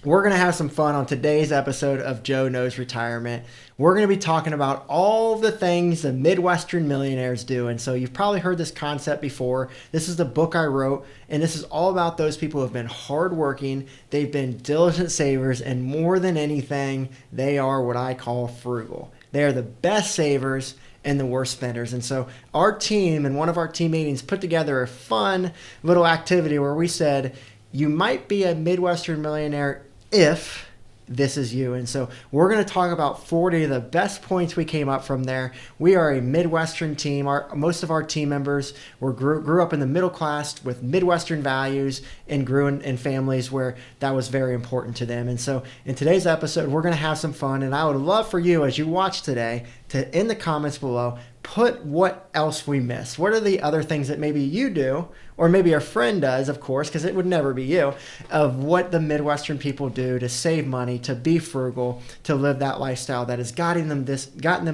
We're going to have some fun on today's episode of Joe Knows Retirement. We're going to be talking about all the things the Midwestern millionaires do. And so you've probably heard this concept before. This is the book I wrote, and this is all about those people who have been hardworking, they've been diligent savers, and more than anything, they are what I call frugal. They are the best savers and the worst spenders. And so our team and one of our team meetings put together a fun little activity where we said, you might be a Midwestern millionaire if this is you. And so we're going to talk about 40 of the best points we came up from there. We are a Midwestern team. Most of our team members grew up in the middle class with Midwestern values and grew in families where that was very important to them. And so in today's episode, we're going to have some fun. And I would love for you, as you watch today, to in the comments below, put what else we missed. What are the other things that maybe you do, or maybe a friend does, of course, because it would never be you, of what the Midwestern people do to save money, to be frugal, to live that lifestyle that has gotten them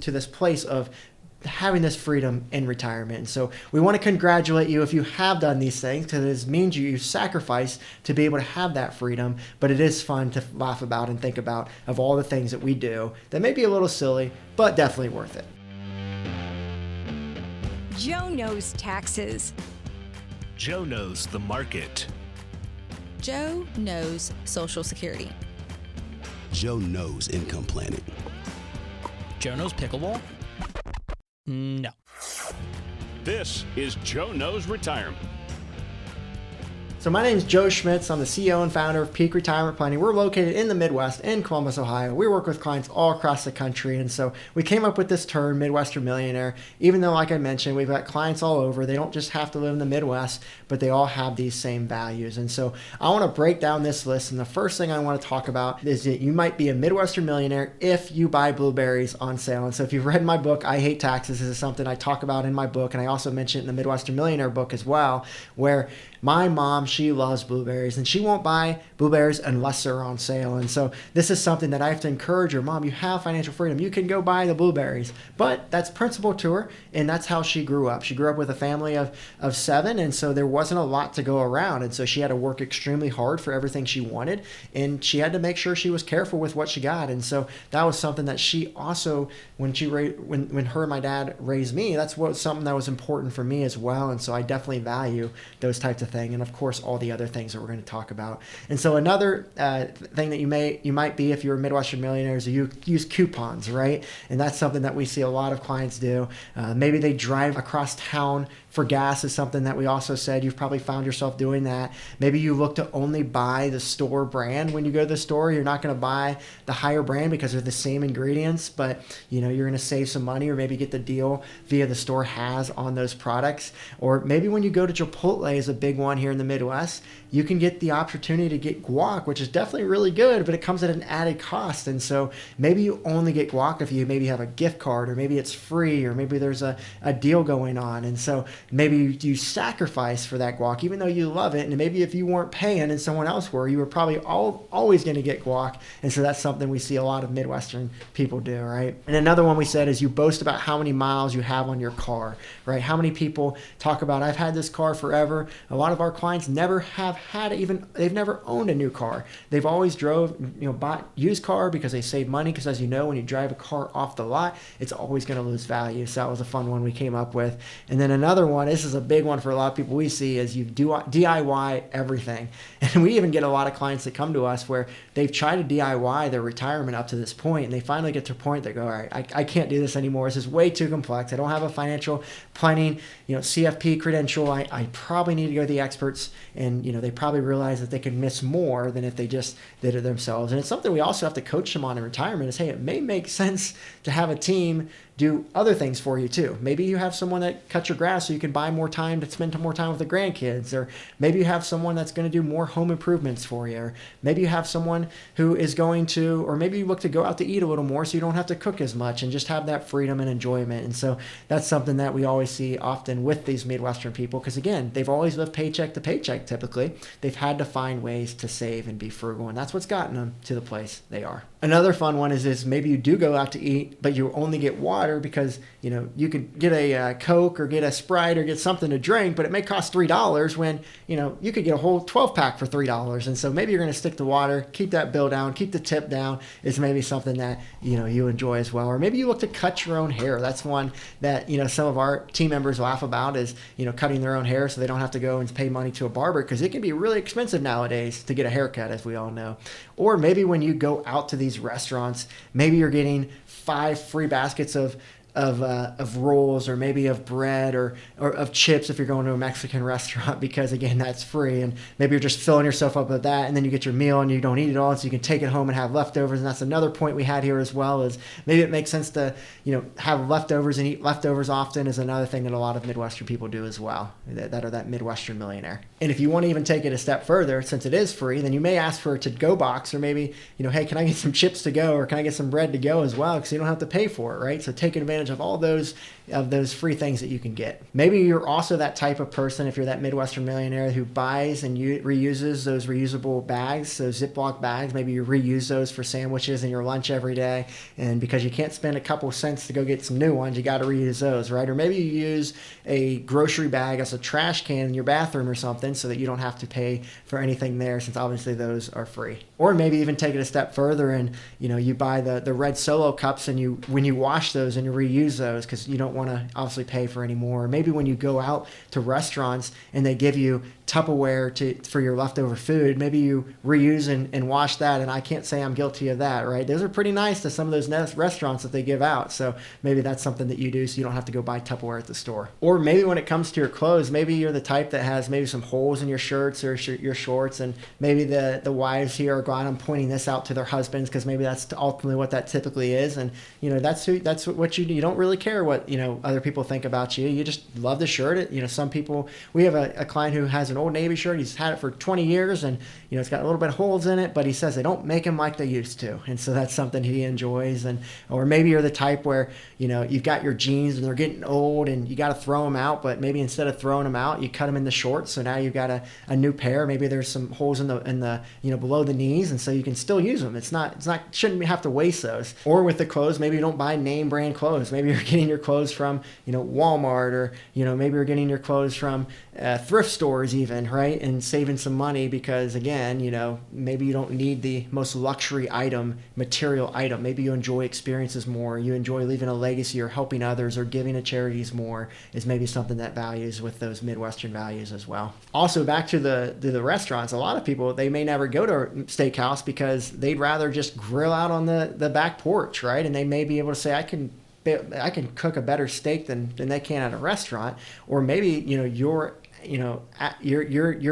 to this place of having this freedom in retirement. And so we want to congratulate you if you have done these things, because it means you sacrifice to be able to have that freedom. But it is fun to laugh about and think about of all the things that we do that may be a little silly, but definitely worth it. Joe knows taxes. Joe knows the market. Joe knows Social Security. Joe knows income planning. Joe knows pickleball? No. This is Joe Knows Retirement. So my name is Joe Schmitz. I'm the CEO and founder of Peak Retirement Planning. We're located in the Midwest, in Columbus, Ohio. We work with clients all across the country. And so we came up with this term, Midwestern Millionaire, even though, like I mentioned, we've got clients all over. They don't just have to live in the Midwest, but they all have these same values. And so I want to break down this list. And the first thing I want to talk about is that you might be a Midwestern millionaire if you buy blueberries on sale. And so if you've read my book, I Hate Taxes, this is something I talk about in my book. And I also mention it in the Midwestern Millionaire book as well, where my mom, she loves blueberries, and she won't buy blueberries unless they're on sale. And so this is something that I have to encourage her. Mom, you have financial freedom. You can go buy the blueberries. But that's principle to her, and that's how she grew up. She grew up with a family of 7, and so there wasn't a lot to go around. And so she had to work extremely hard for everything she wanted, and she had to make sure she was careful with what she got. And so that was something that she also, when her and my dad raised me, that's something that was important for me as well. And so I definitely value those types of things. And of course, all the other things that we're going to talk about. And so another thing that you might be if you're a Midwestern millionaire is you use coupons, right? And that's something that we see a lot of clients do. Maybe they drive across town for gas is something that we also said. You've probably found yourself doing that. Maybe you look to only buy the store brand when you go to the store. You're not going to buy the higher brand because they're the same ingredients, but you're going to save some money, or maybe get the deal via the store has on those products. Or maybe when you go to Chipotle is a big one here in the Midwest, you can get the opportunity to get guac, which is definitely really good, but it comes at an added cost. And so maybe you only get guac if you maybe have a gift card, or maybe it's free, or maybe there's a deal going on. And so maybe you sacrifice for that guac, even though you love it. And maybe if you weren't paying and someone else were, you were probably always going to get guac. And so that's something we see a lot of Midwestern people do, right? And another one we said is you boast about how many miles you have on your car, right? How many people talk about, I've had this car forever. A lot of our clients never have they've never owned a new car. They've always bought used car because they save money. Because as you know, when you drive a car off the lot, it's always going to lose value. So that was a fun one we came up with. And then another one, this is a big one for a lot of people we see, is you do DIY everything. And we even get a lot of clients that come to us where they've tried to DIY their retirement up to this point, and they finally get to a point that go, all right, I can't do this anymore. This is way too complex. I don't have a financial planning, CFP credential. I probably need to go to the experts. And, they probably realize that they can miss more than if they just did it themselves. And it's something we also have to coach them on in retirement is, hey, it may make sense to have a team do other things for you too. Maybe you have someone that cuts your grass so you can buy more time to spend more time with the grandkids, or maybe you have someone that's going to do more home improvements for you, or maybe you have someone who is going to, or maybe you look to go out to eat a little more so you don't have to cook as much and just have that freedom and enjoyment. And so that's something that we always see often with these Midwestern people, because again, they've always lived paycheck to paycheck typically. They've had to find ways to save and be frugal, and that's what's gotten them to the place they are. Another fun one is maybe you do go out to eat, but you only get water water because, you could get a Coke or get a Sprite or get something to drink, but it may cost $3 when, you could get a whole 12-pack for $3. And so maybe you're going to stick to water, keep that bill down, keep the tip down is maybe something that, you enjoy as well. Or maybe you look to cut your own hair. That's one that, some of our team members laugh about is, cutting their own hair so they don't have to go and pay money to a barber because it can be really expensive nowadays to get a haircut, as we all know. Or maybe when you go out to these restaurants, maybe you're getting 5 free baskets of rolls, or maybe of bread, or of chips if you're going to a Mexican restaurant, because again, that's free. And maybe you're just filling yourself up with that, and then you get your meal and you don't eat it all, so you can take it home and have leftovers. And that's another point we had here as well, is maybe it makes sense to have leftovers and eat leftovers often is another thing that a lot of Midwestern people do as well, that are that Midwestern millionaire. And if you want to even take it a step further, since it is free, then you may ask for a to-go box, or maybe, hey, can I get some chips to go, or can I get some bread to go as well, because you don't have to pay for it, right? So taking advantage of all those free things that you can get. Maybe you're also that type of person, if you're that Midwestern millionaire, who buys and reuses those reusable bags, those Ziploc bags. Maybe you reuse those for sandwiches and your lunch every day, and because you can't spend a couple cents to go get some new ones, you got to reuse those, right? Or maybe you use a grocery bag as a trash can in your bathroom or something, so that you don't have to pay for anything there, since obviously those are free. Or maybe even take it a step further and you buy the red Solo cups, and when you wash those and you reuse those because you don't want to obviously pay for any more. Or maybe when you go out to restaurants and they give you Tupperware for your leftover food, maybe you reuse and wash that. And I can't say I'm guilty of that, right? Those are pretty nice to some of those restaurants that they give out. So maybe that's something that you do, so you don't have to go buy Tupperware at the store. Or maybe when it comes to your clothes, maybe you're the type that has maybe some holes in your shirts or your shorts, and maybe the wives here are glad I'm pointing this out to their husbands, because maybe that's ultimately what that typically is. And that's what you do. You don't really care what other people think about you. You just love the shirt. Some people, we have a client who has an Old Navy shirt. He's had it for 20 years, and it's got a little bit of holes in it, but he says they don't make him like they used to, and so that's something he enjoys. Or maybe you're the type where you've got your jeans and they're getting old and you got to throw them out, but maybe instead of throwing them out, you cut them into shorts, so now you've got a new pair. Maybe there's some holes in the below the knees, and so you can still use them. Shouldn't have to waste those. Or with the clothes, maybe you don't buy name brand clothes. Maybe you're getting your clothes from Walmart, or maybe you're getting your clothes from thrift stores even, right? And saving some money because, again, maybe you don't need the most luxury material item. Maybe you enjoy experiences more. You enjoy leaving a legacy or helping others or giving to charities more, is maybe something that values with those Midwestern values as well. Also, back to the restaurants, a lot of people, they may never go to a steakhouse because they'd rather just grill out on the back porch, right? And they may be able to say, I can cook a better steak than they can at a restaurant. Or maybe your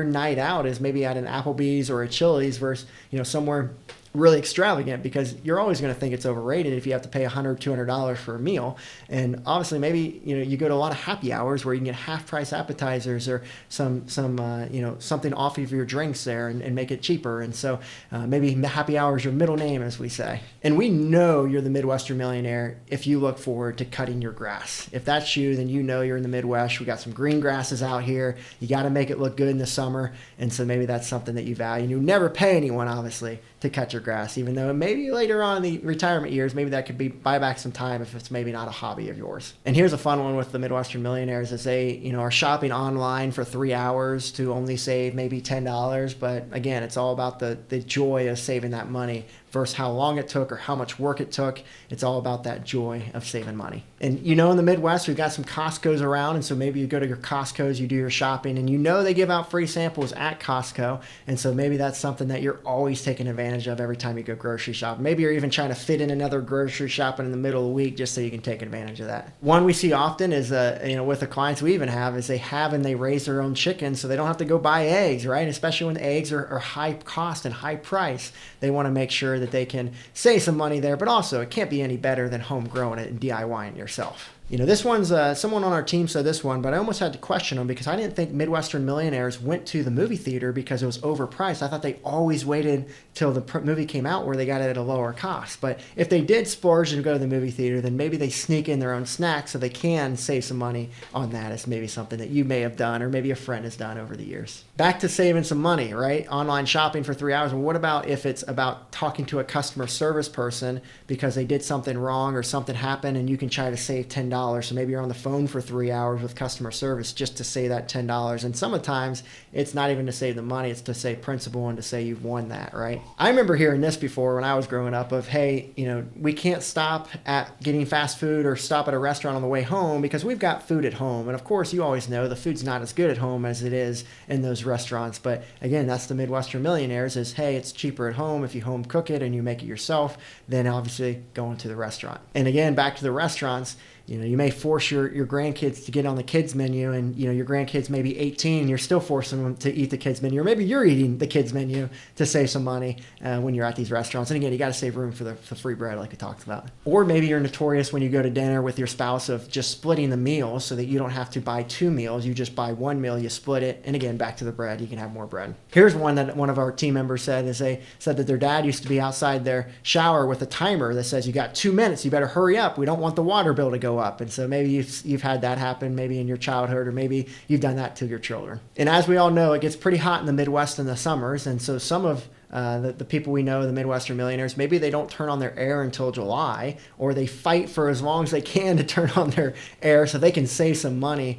night out is maybe at an Applebee's or a Chili's versus somewhere really extravagant, because you're always going to think it's overrated if you have to pay $100, $200 for a meal. And obviously maybe you go to a lot of happy hours where you can get half price appetizers or some something off of your drinks there and make it cheaper. And so maybe happy hour is your middle name, as we say. And we know you're the Midwestern millionaire if you look forward to cutting your grass. If that's you, then you're in the Midwest. We got some green grasses out here. You got to make it look good in the summer. And so maybe that's something that you value. And you never pay anyone, obviously, to cut your grass, even though maybe later on in the retirement years, maybe that could be buy back some time if it's maybe not a hobby of yours. And here's a fun one with the Midwestern millionaires, is they are shopping online for 3 hours to only save maybe $10. But again, it's all about the joy of saving that money versus how long it took or how much work it took. It's all about that joy of saving money. And in the Midwest, we've got some Costco's around, and so maybe you go to your Costco's, you do your shopping, and they give out free samples at Costco, and so maybe that's something that you're always taking advantage of every time you go grocery shopping. Maybe you're even trying to fit in another grocery shopping in the middle of the week just so you can take advantage of that. One we see often is, with the clients we even have, is they raise their own chickens so they don't have to go buy eggs, right? Especially when eggs are high cost and high price. They want to make sure that they can save some money there, but also it can't be any better than home growing it and DIYing yourself. This one's someone on our team said this one, but I almost had to question them because I didn't think Midwestern millionaires went to the movie theater because it was overpriced. I thought they always waited till the movie came out where they got it at a lower cost. But if they did splurge and go to the movie theater, then maybe they sneak in their own snacks so they can save some money on that. It's maybe something that you may have done or maybe a friend has done over the years. Back to saving some money, right? Online shopping for 3 hours. Well, what about if it's about talking to a customer service person because they did something wrong or something happened, and you can try to save $10. So maybe you're on the phone for 3 hours with customer service just to save that $10. And sometimes it's not even to save the money, it's to save principal and to say you've won that, right? I remember hearing this before when I was growing up of, hey, we can't stop at getting fast food or stop at a restaurant on the way home because we've got food at home. And of course, you always know the food's not as good at home as it is in those restaurants. But again, that's the Midwestern Millionaires is, hey, it's cheaper at home if you home cook it and you make it yourself than obviously going to the restaurant. And again, back to the restaurants, you may force your grandkids to get on the kids menu, and your grandkids may be 18, you're still forcing them to eat the kids menu, or maybe you're eating the kids menu to save some money when you're at these restaurants. And again, you got to save room for the free bread like we talked about. Or maybe you're notorious when you go to dinner with your spouse of just splitting the meal so that you don't have to buy 2 meals, you just buy 1 meal, you split it, and again, back to the bread, you can have more bread. Here's one that one of our team members said, is they said that their dad used to be outside their shower with a timer that says, you got 2 minutes, you better hurry up, we don't want the water bill to go up. And so maybe you've had that happen maybe in your childhood, or maybe you've done that to your children. And as we all know, it gets pretty hot in the Midwest in the summers, and so some of the people we know, the Midwestern Millionaires, maybe they don't turn on their air until July, or they fight for as long as they can to turn on their air so they can save some money,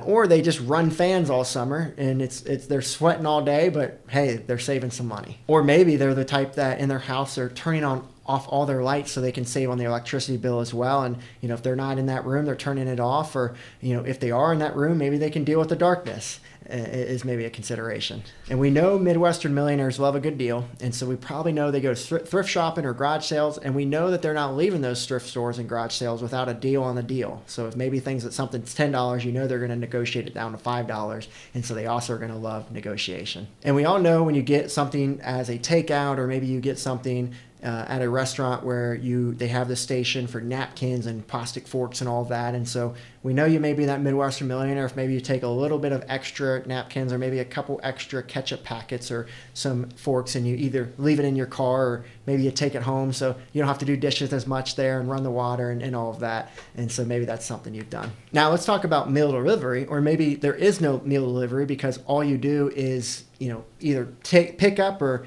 or they just run fans all summer and they're sweating all day, but hey, they're saving some money. Or maybe they're the type that in their house they're turning off all their lights so they can save on the electricity bill as well. And if they're not in that room, they're turning it off, or if they are in that room, maybe they can deal with the darkness is maybe a consideration. And we know Midwestern Millionaires love a good deal, and so we probably know they go thrift shopping or garage sales, and we know that they're not leaving those thrift stores and garage sales without a deal on the deal. So if maybe something's $10, they're going to negotiate it down to $5, and so they also are going to love negotiation. And we all know when you get something as a takeout, or maybe you get something at a restaurant where they have the station for napkins and plastic forks and all that. And so we know you may be that Midwestern Millionaire if maybe you take a little bit of extra napkins or maybe a couple extra ketchup packets or some forks, and you either leave it in your car or maybe you take it home so you don't have to do dishes as much there and run the water and all of that. And so maybe that's something you've done. Now let's talk about meal delivery, or maybe there is no meal delivery because all you do is either pick up, or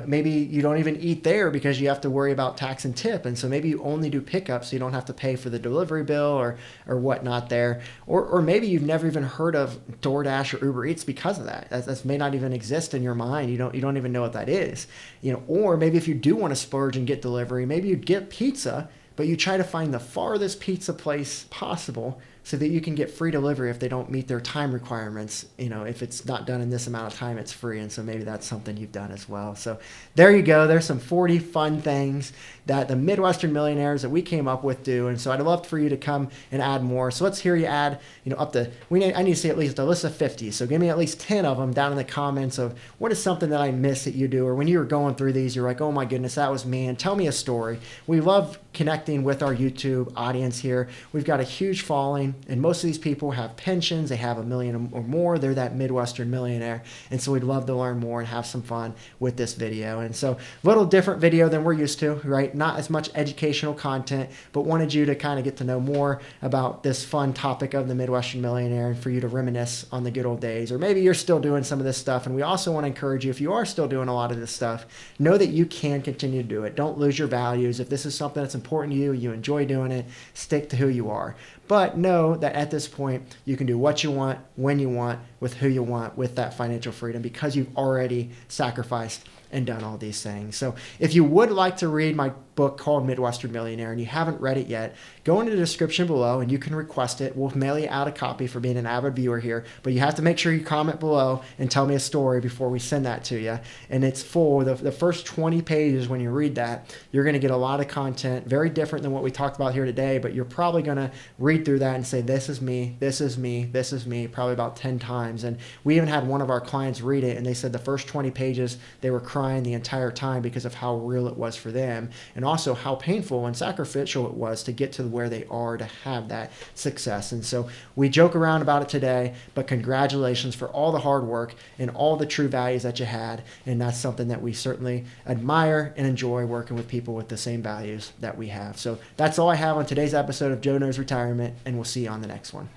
maybe you don't even eat there because you have to worry about tax and tip. And so maybe you only do pickup so you don't have to pay for the delivery bill or whatnot there. Or maybe you've never even heard of DoorDash or Uber Eats because of that. That may not even exist in your mind. You don't even know what that is. Or maybe if you do want to splurge and get delivery, maybe you get pizza, but you try to find the farthest pizza place possible so that you can get free delivery if they don't meet their time requirements. If it's not done in this amount of time, it's free. And so maybe that's something you've done as well. So there you go. There's some 40 fun things that the Midwestern Millionaires that we came up with do. And so I'd love for you to come and add more. So let's hear you add, up to, I need to see at least a list of 50. So give me at least 10 of them down in the comments of what is something that I missed that you do, or when you were going through these, you're like, oh my goodness, that was me. And tell me a story. We love connecting with our YouTube audience here. We've got a huge following, and most of these people have pensions. They have $1 million or more. They're that Midwestern Millionaire. And so we'd love to learn more and have some fun with this video. And so a little different video than we're used to, right? Not as much educational content, but wanted you to kind of get to know more about this fun topic of the Midwestern Millionaire and for you to reminisce on the good old days. Or maybe you're still doing some of this stuff. And we also want to encourage you, if you are still doing a lot of this stuff, know that you can continue to do it. Don't lose your values. If this is something that's important to you, you enjoy doing it, stick to who you are. But know that at this point, you can do what you want, when you want, with who you want, with that financial freedom, because you've already sacrificed and done all these things. So if you would like to read my book called Midwestern Millionaire and you haven't read it yet, go into the description below and you can request it. We'll mail you out a copy for being an avid viewer here, but you have to make sure you comment below and tell me a story before we send that to you. And it's full. The first 20 pages, when you read that, you're going to get a lot of content, very different than what we talked about here today, but you're probably going to read through that and say, this is me, this is me, this is me, probably about 10 times. And we even had one of our clients read it, and they said the first 20 pages, they were crying the entire time because of how real it was for them, and also how painful and sacrificial it was to get to where they are to have that success. And so we joke around about it today, but congratulations for all the hard work and all the true values that you had. And that's something that we certainly admire and enjoy, working with people with the same values that we have. So that's all I have on today's episode of Joe Knows Retirement, and we'll see you on the next one.